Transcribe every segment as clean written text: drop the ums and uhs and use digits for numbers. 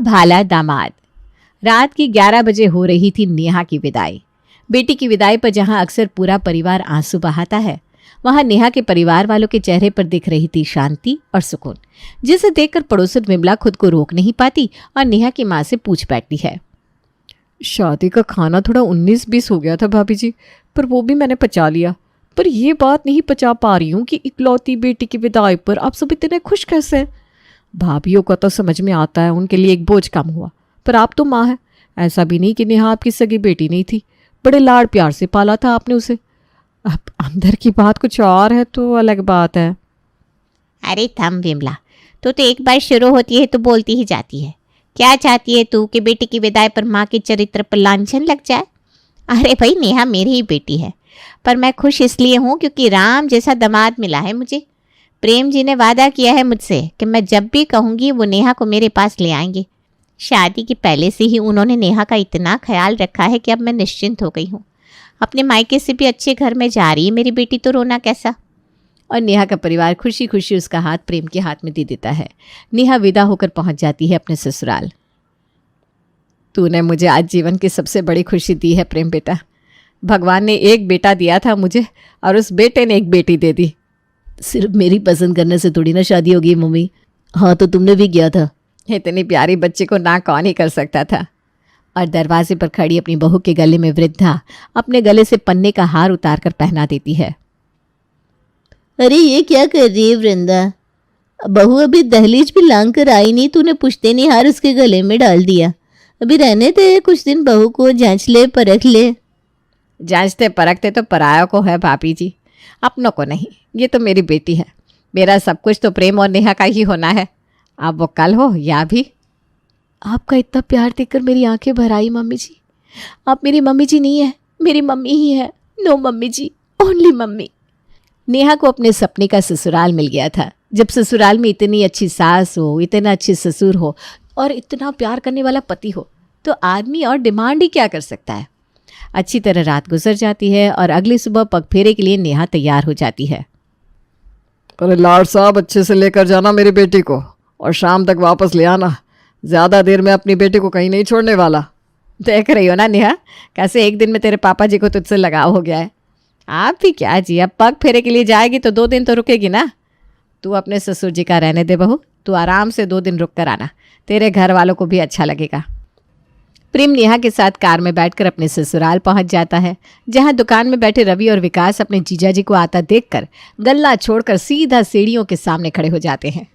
भाला दामाद। रात की 11 बजे हो रही थी नेहा की विदाई। बेटी की विदाई पर जहां अक्सर पूरा परिवार आंसू बहाता है, वहां नेहा के परिवार वालों के चेहरे पर दिख रही थी शांति और सुकून, जिसे देखकर पड़ोसन विमला खुद को रोक नहीं पाती और नेहा की मां से पूछ बैठती है। शादी का खाना थोड़ा 19-20 हो गया था भाभी जी, पर वो भी मैंने पचा लिया। पर ये बात नहीं पचा पा रही हूँ कि इकलौती बेटी की विदाई पर आप सब इतने खुश कैसे हैं। भाभीियों का तो समझ में आता है, उनके लिए एक बोझ कम हुआ, पर आप तो माँ है। ऐसा भी नहीं कि नेहा आपकी सगी बेटी नहीं थी, बड़े लाड़ प्यार से पाला था आपने उसे। अब अंदर की बात कुछ और है तो अलग बात है। अरे थम विमला, तो एक बार शुरू होती है तो बोलती ही जाती है। क्या चाहती है तू कि बेटी की विदाई पर माँ के चरित्र पर लांछन लग जाए? अरे भाई, नेहा मेरी ही बेटी है, पर मैं खुश इसलिए हूँ क्योंकि राम जैसा दामाद मिला है मुझे। प्रेम जी ने वादा किया है मुझसे कि मैं जब भी कहूँगी वो नेहा को मेरे पास ले आएंगे। शादी के पहले से ही उन्होंने नेहा का इतना ख्याल रखा है कि अब मैं निश्चिंत हो गई हूँ। अपने मायके से भी अच्छे घर में जा रही है मेरी बेटी, तो रोना कैसा। और नेहा का परिवार खुशी खुशी उसका हाथ प्रेम के हाथ में दे देता है। नेहा विदा होकर पहुंच जाती है अपने ससुराल। तूने मुझे आज जीवन की सबसे बड़ी खुशी दी है प्रेम बेटा। भगवान ने एक बेटा दिया था मुझे और उस बेटे ने एक बेटी दे दी। सिर्फ मेरी पसंद करने से थोड़ी ना शादी होगी मम्मी। हाँ तो तुमने भी किया था। इतनी प्यारी बच्चे को ना कौन ही कर सकता था। और दरवाजे पर खड़ी अपनी बहू के गले में वृद्धा अपने गले से पन्ने का हार उतार कर पहना देती है। अरे ये क्या कर रही है वृंदा? बहू अभी दहलीज भी लांग कर आई नहीं, तूने पुश्ते नहीं हार उसके गले में डाल दिया। अभी रहने दे, कुछ दिन बहू को जांच ले, परख ले। जांचते परखते तो परायों को है भाभी जी, अपनों को नहीं। ये तो मेरी बेटी है, मेरा सब कुछ तो प्रेम और नेहा का ही होना है। अब वो कल हो या भी। आपका इतना प्यार देखकर मेरी आंखें भर आई मम्मी जी। आप मेरी मम्मी जी नहीं है, मेरी मम्मी ही है। नो मम्मी जी, ओनली मम्मी। नेहा को अपने सपने का ससुराल मिल गया था। जब ससुराल में इतनी अच्छी सास हो, इतना अच्छे ससुर हो और इतना प्यार करने वाला पति हो, तो आदमी और डिमांड ही क्या कर सकता है। अच्छी तरह रात गुजर जाती है और अगली सुबह पगफेरे के लिए नेहा तैयार हो जाती है। अरे लाड साहब, अच्छे से लेकर जाना मेरी बेटी को और शाम तक वापस ले आना। ज़्यादा देर में अपनी बेटी को कहीं नहीं छोड़ने वाला। देख रही हो ना नेहा, कैसे एक दिन में तेरे पापा जी को तुझसे लगाव हो गया है। आप भी क्या जी, अब पग फेरे के लिए जाएगी तो 2 दिन तो रुकेगी ना। तू अपने ससुर जी का रहने दे बहू, तू आराम से 2 दिन रुक कर आना, तेरे घर वालों को भी अच्छा लगेगा। प्रेम नेहा के साथ कार में बैठकर अपने ससुराल पहुंच जाता है, जहां दुकान में बैठे रवि और विकास अपने जीजा जी को आता देखकर गल्ला छोड़कर सीधा सीढ़ियों के सामने खड़े हो जाते हैं।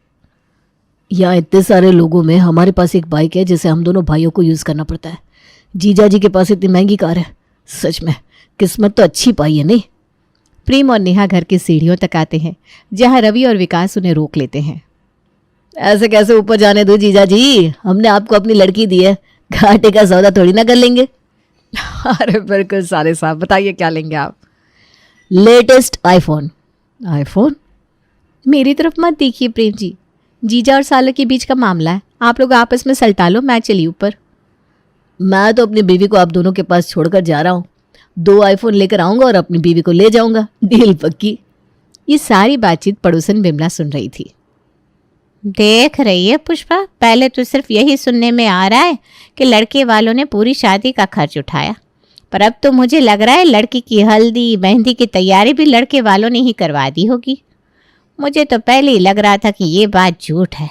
यहाँ इतने सारे लोगों में हमारे पास एक बाइक है जिसे हम दोनों भाइयों को यूज़ करना पड़ता है। जीजा जी के पास इतनी महंगी कार है। सच में किस्मत तो अच्छी पाई है नहीं। प्रेम और नेहा घर की सीढ़ियों तक आते हैं, जहां रवि और विकास उन्हें रोक लेते हैं। ऐसे कैसे ऊपर जाने दो जीजा जी, हमने आपको अपनी लड़की दी है, घाटे का सौदा थोड़ी ना कर लेंगे। अरे बिल्कुल सारे साहब, बताइए क्या लेंगे आप? Latest iPhone. आईफोन? मेरी तरफ मत देखिए प्रेम जी, जीजा और साले के बीच का मामला है। आप लोग आपस में सलटा लो, मैं चली ऊपर। मैं तो अपनी बीवी को आप दोनों के पास छोड़कर जा रहा हूँ। 2 आईफोन लेकर आऊँगा और अपनी बीवी को ले जाऊँगा, डील पक्की। ये सारी बातचीत पड़ोसन विमला सुन रही थी। देख रही है पुष्पा, पहले तो सिर्फ यही सुनने में आ रहा है कि लड़के वालों ने पूरी शादी का खर्च उठाया, पर अब तो मुझे लग रहा है लड़की की हल्दी मेहंदी की तैयारी भी लड़के वालों ने ही करवा दी होगी। मुझे तो पहले ही लग रहा था कि ये बात झूठ है।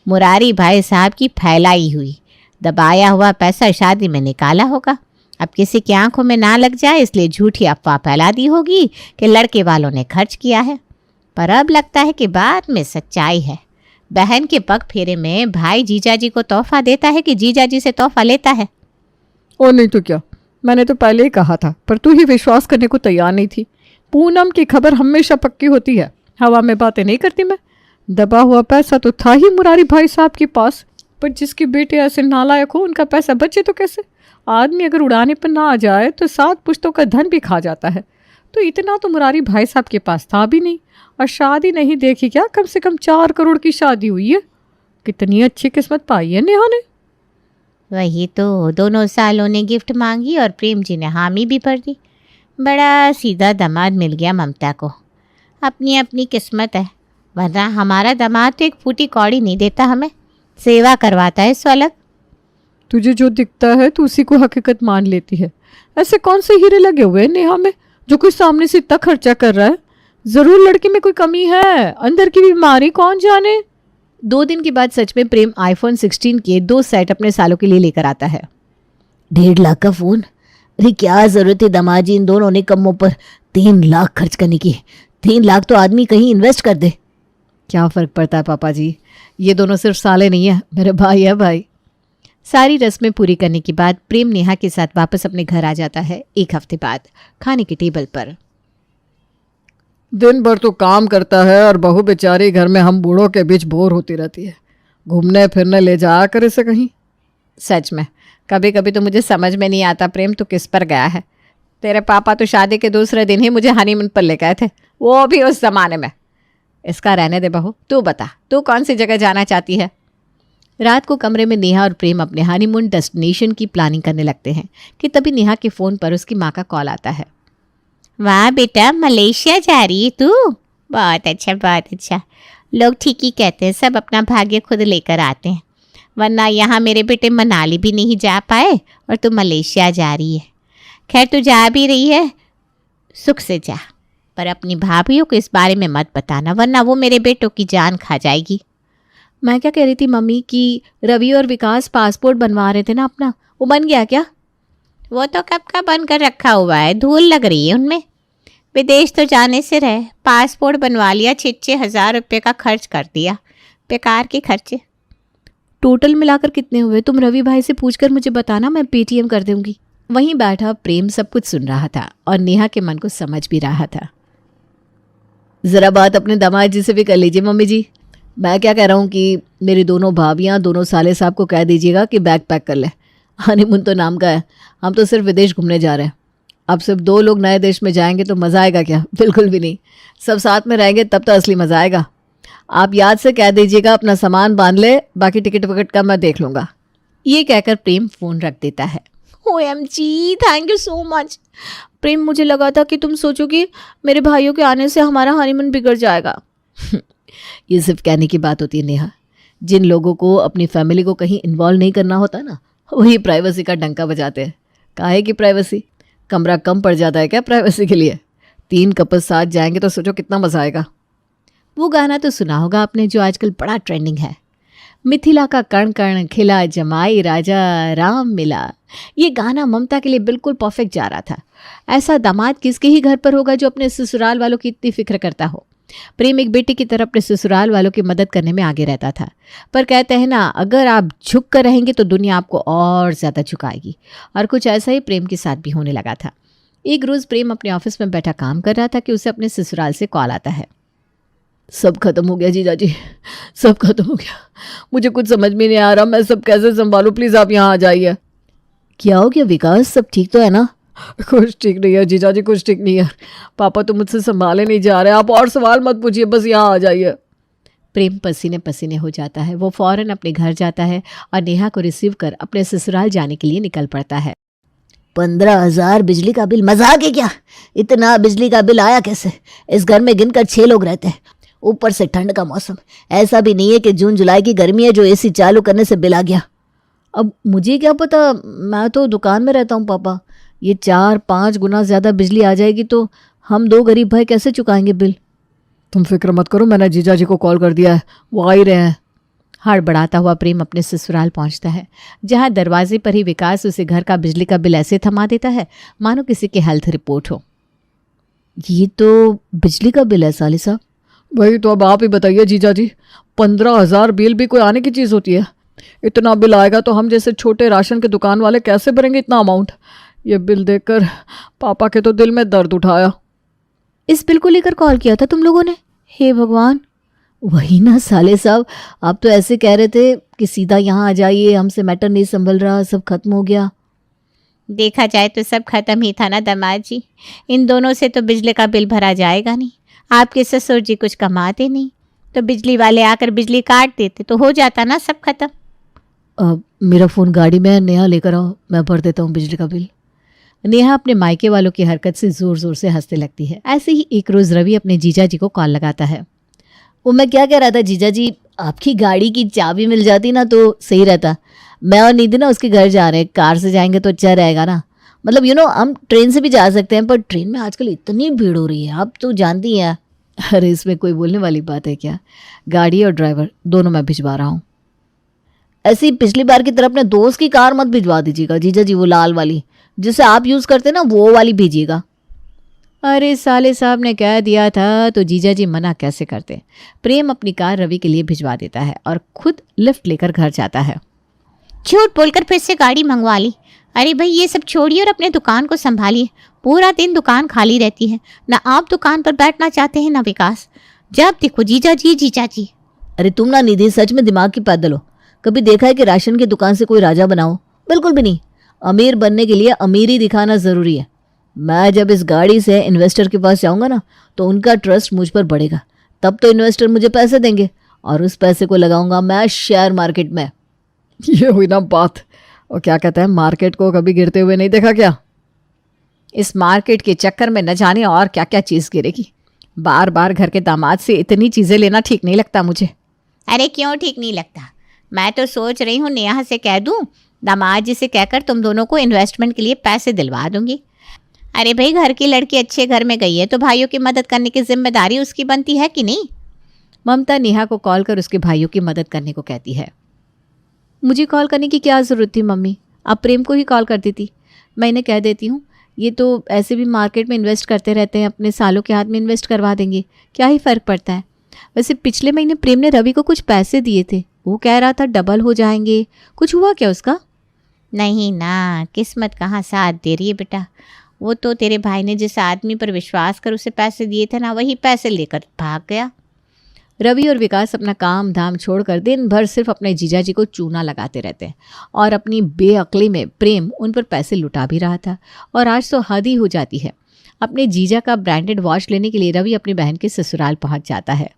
मुरारी भाई साहब की फैलाई हुई दबाया हुआ पैसा शादी में निकाला होगा। अब किसी की आंखों में ना लग जाए इसलिए झूठी अफवाह फैला दी होगी कि लड़के वालों ने खर्च किया है। पर अब लगता है कि बात में सच्चाई है। बहन के पग फेरे में भाई जीजाजी को तोहफा देता है कि जीजाजी से तोहफा लेता है। और नहीं तो क्या, मैंने तो पहले ही कहा था, पर तू ही विश्वास करने को तैयार नहीं थी। पूनम की खबर हमेशा पक्की होती है, हवा में बातें नहीं करती मैं। दबा हुआ पैसा तो था ही मुरारी भाई साहब के पास, पर जिसके बेटे ऐसे नालायक हो उनका पैसा बचे तो कैसे? आदमी अगर उड़ाने पर ना आ जाए तो 7 पुश्तों का धन भी खा जाता है। तो इतना तो मुरारी भाई साहब के पास था भी नहीं। और शादी नहीं देखी क्या, कम से कम 4 करोड़ की शादी हुई है। कितनी अच्छी किस्मत पाई है नेहा ने। वही तो, दोनों सालों ने गिफ्ट मांगी और प्रेम जी ने हामी भी भर दी। बड़ा सीधा दामाद मिल गया ममता को। अपनी अपनी किस्मत है, वरना हमारा दामाद तो एक फूटी कौड़ी नहीं देता हमें, सेवा करवाता है सो अलग। तुझे जो दिखता है तू उसी को हकीकत मान लेती है। ऐसे कौन से हीरे लगे हुए हैं नेहा में जो कोई सामने से इतना खर्चा कर रहा है? जरूर लड़की में कोई कमी है, अंदर की बीमारी कौन जाने। 2 दिन के बाद सच में प्रेम आईफोन 16 के 2 सेट अपने सालों के लिए लेकर आता है। 1.5 लाख का फोन? अरे क्या जरूरत है दामाजी इन दोनों निकम्मों पर 3 लाख खर्च करने की। 3 लाख तो आदमी कहीं इन्वेस्ट कर दे। क्या फ़र्क पड़ता है पापा जी, ये दोनों सिर्फ साले नहीं है, मेरे भाई है भाई। सारी रस्में पूरी करने के बाद प्रेम नेहा के साथ वापस अपने घर आ जाता है 1 हफ्ते बाद खाने के टेबल पर। दिन भर तो काम करता है और बहू बेचारी घर में हम बूढ़ों के बीच बोर होती रहती है। घूमने फिरने ले जाया कर इसे कहीं। सच में कभी कभी तो मुझे समझ में नहीं आता प्रेम तो किस पर गया है। तेरे पापा तो शादी के दूसरे दिन ही मुझे हनीमून पर ले गए थे, वो भी उस जमाने में। इसका रहने दे बहू, तू बता तू कौन सी जगह जाना चाहती है। रात को कमरे में नेहा और प्रेम अपने हनीमून डेस्टिनेशन की प्लानिंग करने लगते हैं कि तभी नेहा के फ़ोन पर उसकी माँ का कॉल आता है। वाह बेटा, मलेशिया जा रही है तू? बहुत अच्छा बहुत अच्छा। लोग ठीक ही कहते हैं, सब अपना भाग्य खुद लेकर आते हैं। वरना यहाँ मेरे बेटे मनाली भी नहीं जा पाए और तू मलेशिया जा रही है। खैर तू जा भी रही है, सुख से जा, पर अपनी भाभीयों को इस बारे में मत बताना, वरना वो मेरे बेटों की जान खा जाएगी। मैं क्या कह रही थी मम्मी कि रवि और विकास पासपोर्ट बनवा रहे थे ना अपना, वो बन गया क्या? वो तो कब का बन कर रखा हुआ है, धूल लग रही है उनमें। विदेश तो जाने से रहे, पासपोर्ट बनवा लिया, 6,000 रुपये का खर्च कर दिया, बेकार के खर्चे। टोटल मिलाकर कितने हुए? तुम रवि भाई से पूछकर मुझे बताना, मैं पेटीएम कर दूंगी। वहीं बैठा प्रेम सब कुछ सुन रहा था और नेहा के मन को समझ भी रहा था। ज़रा बात अपने दामाद जी से भी कर लीजिए मम्मी जी। मैं क्या कह रहा हूँ कि मेरी दोनों भाभियाँ दोनों साले साहब को कह दीजिएगा कि बैग पैक कर ले। हनीमून तो नाम का है, हम तो सिर्फ विदेश घूमने जा रहे हैं। अब सिर्फ 2 लोग नए देश में जाएंगे तो मज़ा आएगा क्या? बिल्कुल भी नहीं। सब साथ में रहेंगे तब तो असली मज़ा आएगा। आप याद से कह दीजिएगा अपना सामान बांध ले, बाकी टिकट विकट का मैं देख लूँगा। ये कहकर प्रेम फ़ोन रख देता है। OMG, thank you so much. Prem, मुझे लगा था कि तुम सोचोगे मेरे भाइयों के आने से हमारा हनीमून बिगड़ जाएगा। ये सिर्फ कहने की बात होती है नेहा। जिन लोगों को अपनी फैमिली को कहीं इन्वॉल्व नहीं करना होता ना, वही प्राइवेसी का डंका बजाते हैं। काहे की प्राइवेसी? कमरा कम पड़ जाता है क्या प्राइवेसी के लिए? 3 कपल साथ जाएंगे तो सोचो कितना मज़ा आएगा। वो गाना तो सुना होगा आपने जो आजकल बड़ा ट्रेंडिंग है, मिथिला का कण कण खिला जमाई राजा राम मिला। ये गाना ममता के लिए बिल्कुल परफेक्ट जा रहा था। ऐसा दामाद किसके ही घर पर होगा जो अपने ससुराल वालों की इतनी फिक्र करता हो। प्रेम एक बेटी की तरह अपने ससुराल वालों की मदद करने में आगे रहता था, पर कहते हैं ना, अगर आप झुक कर रहेंगे तो दुनिया आपको और ज़्यादा झुकाएगी। और कुछ ऐसा ही प्रेम के साथ भी होने लगा था। एक रोज़ प्रेम अपने ऑफिस में बैठा काम कर रहा था कि उसे अपने ससुराल से कॉल आता है। सब खत्म हो गया जीजा जी, सब खत्म हो गया। मुझे कुछ समझ में नहीं आ रहा, मैं सब कैसे संभालूं, प्लीज़ आप यहाँ आ जाइए। क्या हो गया विकास, सब ठीक तो है ना? कुछ ठीक नहीं है जीजा जी, कुछ ठीक नहीं है। पापा तो मुझसे संभाले नहीं जा रहे, आप और सवाल मत पूछिए, बस यहाँ आ जाइए। प्रेम पसीने पसीने हो जाता है। वो फौरन अपने घर जाता है और नेहा को रिसीव कर अपने ससुराल जाने के लिए निकल पड़ता है। 15,000 बिजली का बिल, मजाक है क्या? इतना बिजली का बिल आया कैसे? इस घर में गिनकर 6 लोग रहते हैं, ऊपर से ठंड का मौसम। ऐसा भी नहीं है कि जून जुलाई की गर्मी है जो एसी चालू करने से बिल आ गया। अब मुझे क्या पता, मैं तो दुकान में रहता हूँ पापा। ये 4-5 गुना ज़्यादा बिजली आ जाएगी तो हम 2 गरीब भाई कैसे चुकाएंगे बिल? तुम फिक्र मत करो, मैंने जीजा जी को कॉल कर दिया है, वो आ ही रहे हैं। हड़बड़ाता हुआ प्रेम अपने ससुराल पहुंचता है, जहां दरवाजे पर ही विकास उसे घर का बिजली का बिल ऐसे थमा देता है मानो किसी की हेल्थ रिपोर्ट हो। ये तो बिजली का बिल है साली साहब। वही तो, अब आप ही बताइए जीजा जी, 15,000 बिल भी कोई आने की चीज़ होती है? इतना बिल आएगा तो हम जैसे छोटे राशन के दुकान वाले कैसे भरेंगे इतना अमाउंट? ये बिल देखकर पापा के तो दिल में दर्द उठाया। इस बिल को लेकर कॉल किया था तुम लोगों ने? हे भगवान। वही ना साले साहब, आप तो ऐसे कह रहे थे कि सीधा यहाँ आ जाइए, हमसे मैटर नहीं संभल रहा, सब खत्म हो गया। देखा जाए तो सब खत्म ही था ना दामाद जी। इन दोनों से तो बिजली का बिल भरा जाएगा नहीं। आपके ससुर जी कुछ कमाते नहीं, तो बिजली वाले आकर बिजली काट देते तो हो जाता ना सब खत्म। मेरा फ़ोन गाड़ी में है, नेहा लेकर आओ, मैं भर देता हूँ बिजली का बिल। नेहा अपने मायके वालों की हरकत से ज़ोर ज़ोर से हंसने लगती है। ऐसे ही एक रोज़ रवि अपने जीजा जी को कॉल लगाता है। वो मैं क्या कह रहा था जीजा जी, आपकी गाड़ी की चाबी मिल जाती ना तो सही रहता। मैं और निधि ना उसके घर जा रहे हैं, कार से जाएंगे तो अच्छा रहेगा ना। मतलब हम ट्रेन से भी जा सकते हैं, पर ट्रेन में आजकल इतनी भीड़ हो रही है, आप तो जानती हैं। अरे इसमें कोई बोलने वाली बात है क्या, गाड़ी और ड्राइवर दोनों मैं भिजवा रहा हूँ। ऐसी पिछली बार की तरह अपने दोस्त की कार मत भिजवा दीजिएगा जीजा जी, वो लाल वाली जिसे आप यूज़ करते हैं ना, वो वाली भेजिएगा। अरे साले साहब ने कह दिया था तो जीजा जी मना कैसे करते। प्रेम अपनी कार रवि के लिए भिजवा देता है और खुद लिफ्ट लेकर घर जाता है। झूठ बोलकर फिर से गाड़ी मंगवा ली। अरे भाई ये सब छोड़िए और अपने दुकान को संभालिए। पूरा दिन दुकान खाली रहती है, ना आप दुकान पर बैठना चाहते हैं ना विकास। जब देखो जीजा जी जीजा जी। अरे तुम ना निधि सच में दिमाग की पैदल हो। कभी देखा है कि राशन की दुकान से कोई राजा बनाओ? बिल्कुल भी नहीं। अमीर बनने के लिए अमीरी दिखाना ज़रूरी है। मैं जब इस गाड़ी से इन्वेस्टर के पास जाऊंगा ना, तो उनका ट्रस्ट मुझ पर बढ़ेगा। तब तो इन्वेस्टर मुझे पैसे देंगे और उस पैसे को लगाऊंगा मैं शेयर मार्केट में। ये हुई ना बात। और क्या कहते हैं, मार्केट को कभी गिरते हुए नहीं देखा क्या? इस मार्केट के चक्कर में न जाने और क्या क्या चीज़ गिरेगी। बार बार घर के दामाद से इतनी चीज़ें लेना ठीक नहीं लगता मुझे। अरे क्यों ठीक नहीं लगता? मैं तो सोच रही हूँ नेहा से कह दूँ, दामाद जी से कहकर तुम दोनों को इन्वेस्टमेंट के लिए पैसे दिलवा दूंगी। अरे भाई घर की लड़की अच्छे घर में गई है तो भाइयों की मदद करने की जिम्मेदारी उसकी बनती है कि नहीं? ममता नेहा को कॉल कर उसके भाइयों की मदद करने को कहती है। मुझे कॉल करने की क्या ज़रूरत थी मम्मी, आप प्रेम को ही कॉल कर देती। मैं इन्हें कह देती हूँ, ये तो ऐसे भी मार्केट में इन्वेस्ट करते रहते हैं, अपने सालों के हाथ में इन्वेस्ट करवा देंगे, क्या ही फ़र्क पड़ता है। वैसे पिछले महीने प्रेम ने रवि को कुछ पैसे दिए थे, वो कह रहा था डबल हो जाएंगे। कुछ हुआ क्या उसका? नहीं ना, किस्मत कहाँ साथ दे रही है बेटा। वो तो तेरे भाई ने जिस आदमी पर विश्वास कर उसे पैसे दिए थे ना, वही पैसे लेकर भाग गया। रवि और विकास अपना काम धाम छोड़कर दिन भर सिर्फ अपने जीजा जी को चूना लगाते रहते हैं और अपनी बेअक्ली में प्रेम उन पर पैसे लुटा भी रहा था। और आज तो हद ही हो जाती है। अपने जीजा का ब्रांडेड वॉच लेने के लिए रवि अपनी बहन के ससुराल पहुंच जाता है।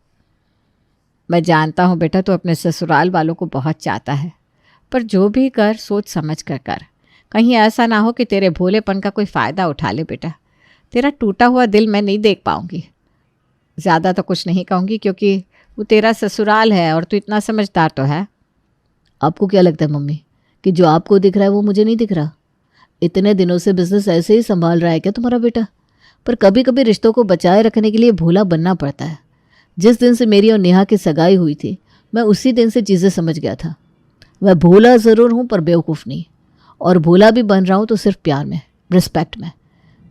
मैं जानता हूँ बेटा तो अपने ससुराल वालों को बहुत चाहता है, पर जो भी कर सोच समझ कर कर। कहीं ऐसा ना हो कि तेरे भोलेपन का कोई फ़ायदा उठा ले बेटा। तेरा टूटा हुआ दिल मैं नहीं देख पाऊँगी। ज़्यादा तो कुछ नहीं कहूँगी क्योंकि वो तेरा ससुराल है और तू इतना समझदार तो है। आपको क्या लगता है मम्मी कि जो आपको दिख रहा है वो मुझे नहीं दिख रहा? इतने दिनों से बिजनेस ऐसे ही संभाल रहा है क्या तुम्हारा बेटा? पर कभी कभी रिश्तों को बचाए रखने के लिए भोला बनना पड़ता है। जिस दिन से मेरी और नेहा की सगाई हुई थी, मैं उसी दिन से चीज़ें समझ गया था। मैं भोला ज़रूर हूँ पर बेवकूफ़ नहीं, और भोला भी बन रहा हूँ तो सिर्फ प्यार में, रिस्पेक्ट में।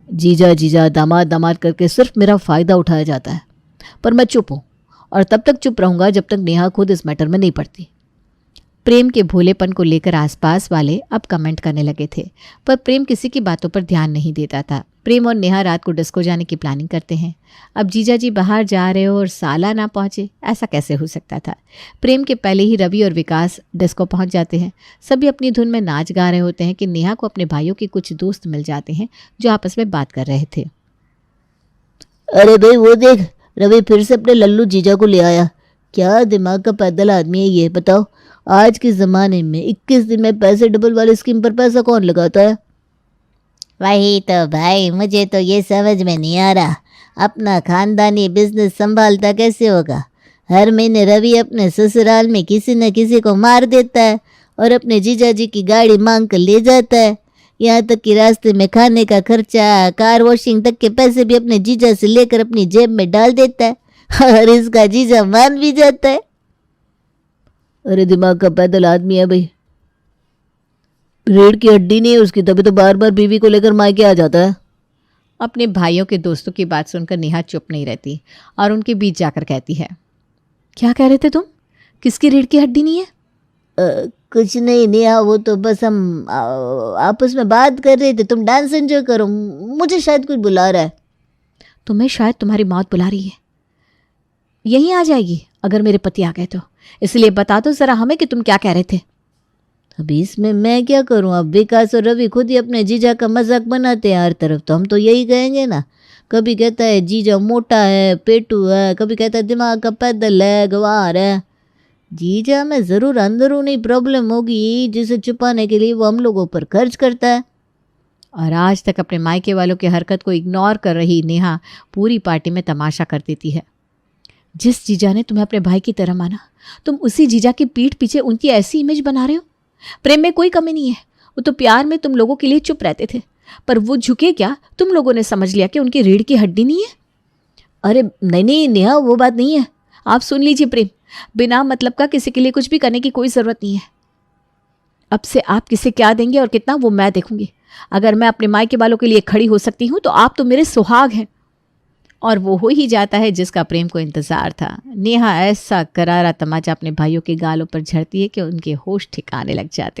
जीजा जीजा दामाद दामाद करके सिर्फ मेरा फ़ायदा उठाया जाता है। पर मैं चुप हूँ और तब तक चुप रहूँगा जब तक नेहा खुद इस मैटर में नहीं पड़ती। प्रेम के भोलेपन को लेकर आसपास वाले अब कमेंट करने लगे थे, पर प्रेम किसी की बातों पर ध्यान नहीं देता था। प्रेम और नेहा रात को डिस्को जाने की प्लानिंग करते हैं। अब जीजा जी बाहर जा रहे हो और साला ना पहुँचे, ऐसा कैसे हो सकता था। प्रेम के पहले ही रवि और विकास डिस्को पहुँच जाते हैं। सभी अपनी धुन में नाच गा रहे होते हैं कि नेहा को अपने भाइयों के कुछ दोस्त मिल जाते हैं जो आपस में बात कर रहे थे। अरे भाई वो देख, रवि फिर से अपने लल्लू जीजा को ले आया। क्या दिमाग का पैदल आदमी है ये, बताओ। आज के ज़माने में 21 दिन में पैसे डबल वाली स्कीम पर पैसा कौन लगाता है? वही तो भाई, मुझे तो ये समझ में नहीं आ रहा, अपना खानदानी बिजनेस संभालता कैसे होगा। हर महीने रवि अपने ससुराल में किसी न किसी को मार देता है और अपने जीजा जी की गाड़ी मांग कर ले जाता है। यहाँ तक कि रास्ते में खाने का खर्चा, कार वॉशिंग तक के पैसे भी अपने जीजा से लेकर अपनी जेब में डाल देता है और इसका जीजा मान भी जाता है। अरे दिमाग का पैदल आदमी है भाई। रीढ़ की हड्डी नहीं है उसकी, तभी तो बार बार बीवी को लेकर मायके आ जाता है। अपने भाइयों के दोस्तों की बात सुनकर नेहा चुप नहीं रहती और उनके बीच जाकर कहती है, क्या कह रहे थे तुम? किसकी रीढ़ की हड्डी नहीं है? कुछ नहीं नेहा, वो तो बस हम आपस में बात कर रहे थे। तुम डांस एंजॉय करो, मुझे शायद कोई बुला रहा है। तुम्हें शायद तुम्हारी मौत बुला रही है। यहीं आ जाएगी अगर मेरे पति आ गए तो। इसलिए बता दो ज़रा हमें कि तुम क्या कह रहे थे। अभी इसमें मैं क्या करूं? अब विकास और रवि खुद ही अपने जीजा का मजाक बनाते हैं हर तरफ, तो हम तो यही कहेंगे ना। कभी कहता है जीजा मोटा है, पेटू है, कभी कहता है दिमाग का पैदल है, गंवार है। जीजा में ज़रूर अंदरूनी प्रॉब्लम होगी जिसे छुपाने के लिए वो हम लोगों पर खर्च करता है। और आज तक अपने मायके वालों की हरकत को इग्नोर कर रही नेहा पूरी पार्टी में तमाशा कर देती है। जिस जीजा ने तुम्हें अपने भाई की तरह माना, तुम उसी जीजा की पीठ पीछे उनकी ऐसी इमेज बना रहे हो। प्रेम में कोई कमी नहीं है, वो तो प्यार में तुम लोगों के लिए चुप रहते थे, पर वो झुके क्या, तुम लोगों ने समझ लिया कि उनकी रीढ़ की हड्डी नहीं है। अरे नहीं नहीं नेहा, वो बात नहीं है। आप सुन लीजिए प्रेम, बिना मतलब का किसी के लिए कुछ भी करने की कोई ज़रूरत नहीं है। अब से आप किसे क्या देंगे और कितना, वो मैं देखूंगी। अगर मैं अपने माई के बालों के लिए खड़ी हो सकती हूँ तो आप तो मेरे सुहाग हैं। और वो हो ही जाता है जिसका प्रेम को इंतज़ार था। नेहा ऐसा करारा तमाचा अपने भाइयों के गालों पर झड़ती है कि उनके होश ठिकाने लग जाते हैं।